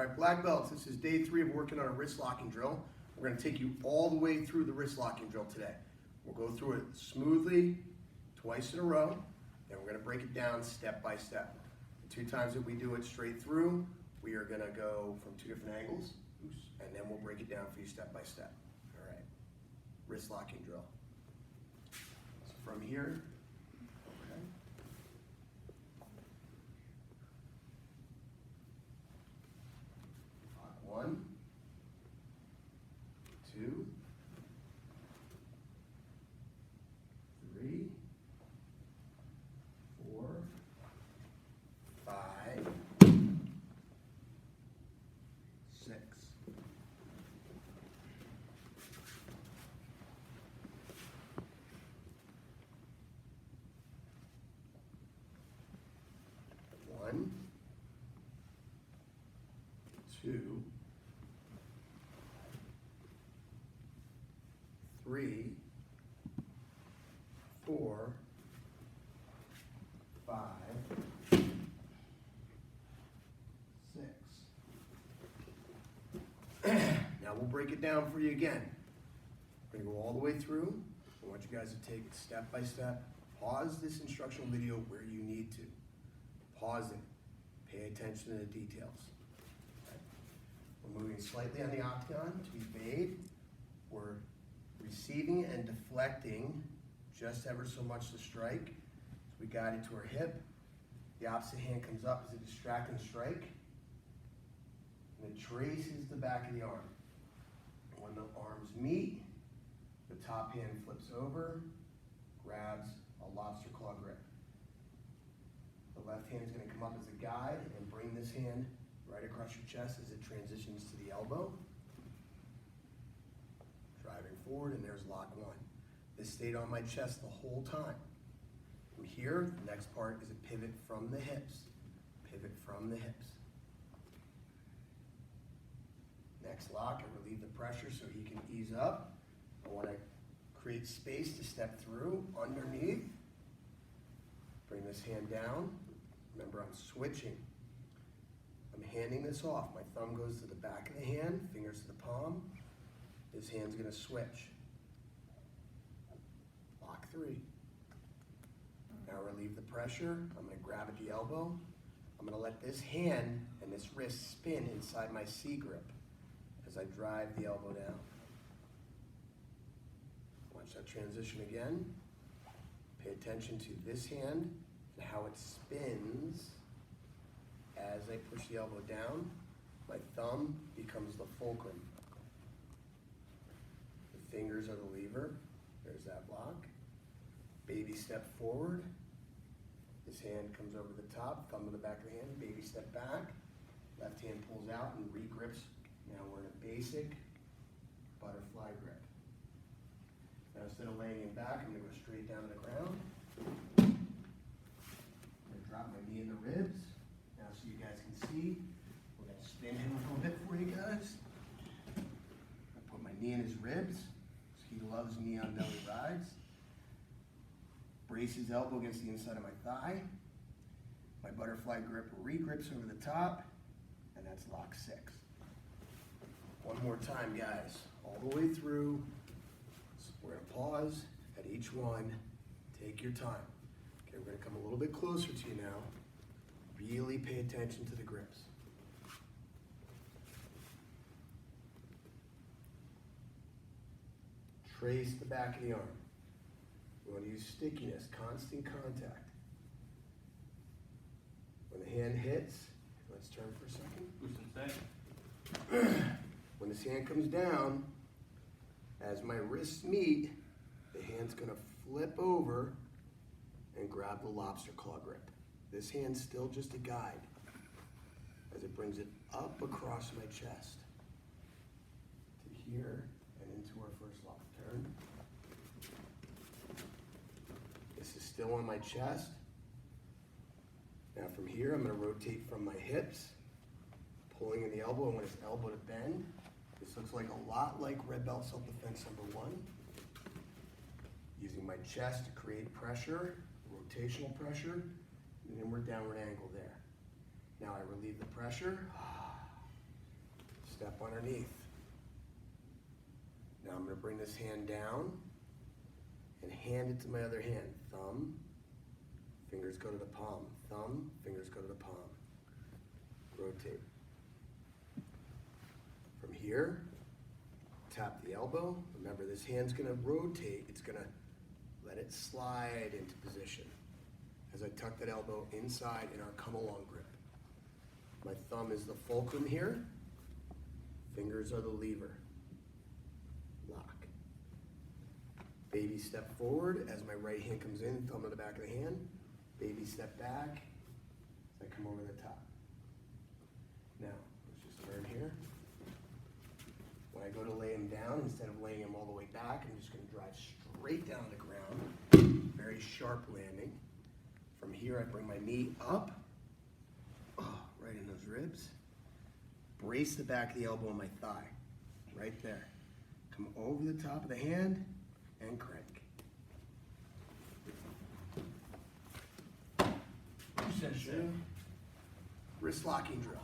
right, black belts, this is day 3 of working on a wrist locking drill. We're going to take you all the way through the wrist locking drill today. We'll go through it smoothly, twice in a row, and we're going to break it down step by step. The 2 times that we do it straight through, we are going to go from 2 different angles, and then we'll break it down for you step by step. All right, wrist locking drill. So from here, okay. 1, 2, 3, 4, 5, 6. One, 2, 3, 4, 5, 6. Now we'll break it down for you again. We're going to go all the way through. I want you guys to take it step by step. Pause this instructional video where you need to. Pause it. Pay attention to the details. Okay. We're moving slightly on the octagon to evade. We're receiving and deflecting just ever so much to strike. So we guide it to our hip. The opposite hand comes up as a distracting strike. And it traces the back of the arm. When the arms meet, the top hand flips over, grabs a lobster claw grip. The left hand is going to come up as a guide and bring this hand right across your chest as it transitions to the elbow. Driving forward, and there's lock 1. This stayed on my chest the whole time. From here, the next part is a pivot from the hips. Pivot from the hips. Next lock, I relieve the pressure so he can ease up. I want to create space to step through underneath. Bring this hand down. Remember, I'm switching. I'm handing this off. My thumb goes to the back of the hand, fingers to the palm. This hand's going to switch. Lock 3. Now relieve the pressure. I'm going to grab at the elbow. I'm going to let this hand and this wrist spin inside my C grip as I drive the elbow down. Watch that transition again. Pay attention to this hand and how it spins as I push the elbow down. My thumb becomes the fulcrum. The fingers are the lever. There's that block. Baby step forward. This hand comes over the top, thumb to the back of the hand, baby step back. Left hand pulls out and re-grips. Now we're in a basic butterfly grip. Now instead of laying it back, I'm going to go straight down to the ground. I'm going to drop my knee in the ribs. Now so you guys can see, we're going to spin him a little bit for you guys. I put my knee in his ribs. He loves knee on belly rides. Brace his elbow against the inside of my thigh. My butterfly grip re-grips over the top, and that's lock 6. One more time, guys, all the way through. So we're going to pause at each one. Take your time. Okay, we're going to come a little bit closer to you now. Really pay attention to the grips. Trace the back of the arm. We want to use stickiness, constant contact. When the hand hits, let's turn for a second. When this hand comes down, as my wrists meet, the hand's going to flip over and grab the lobster claw grip. This hand's still just a guide as it brings it up across my chest to here and into our first lock. Turn. This is still on my chest. Now from here, I'm going to rotate from my hips, pulling in the elbow. I want his elbow to bend. This looks like a lot like red belt self-defense number 1. Using my chest to create pressure, rotational pressure, and then we're downward angle there. Now I relieve the pressure, underneath. Now I'm going to bring this hand down and hand it to my other hand. Thumb, fingers go to the palm. Thumb, fingers go to the palm. Rotate. From here, tap the elbow. Remember, this hand's going to rotate. It's going to let it slide into position as I tuck that elbow inside in our come along grip. My thumb is the fulcrum here. Fingers are the lever. Lock. Baby step forward as my right hand comes in, thumb on the back of the hand. Baby step back as I come over the top. Now, let's just turn here. When I go to lay him down, instead of laying him all the way back, I'm just going to drive straight down the ground. Very sharp landing. From here, I bring my knee up, right in those ribs. Brace the back of the elbow on my thigh, right there. Come over the top of the hand and crank. Sensei. Wrist locking drill.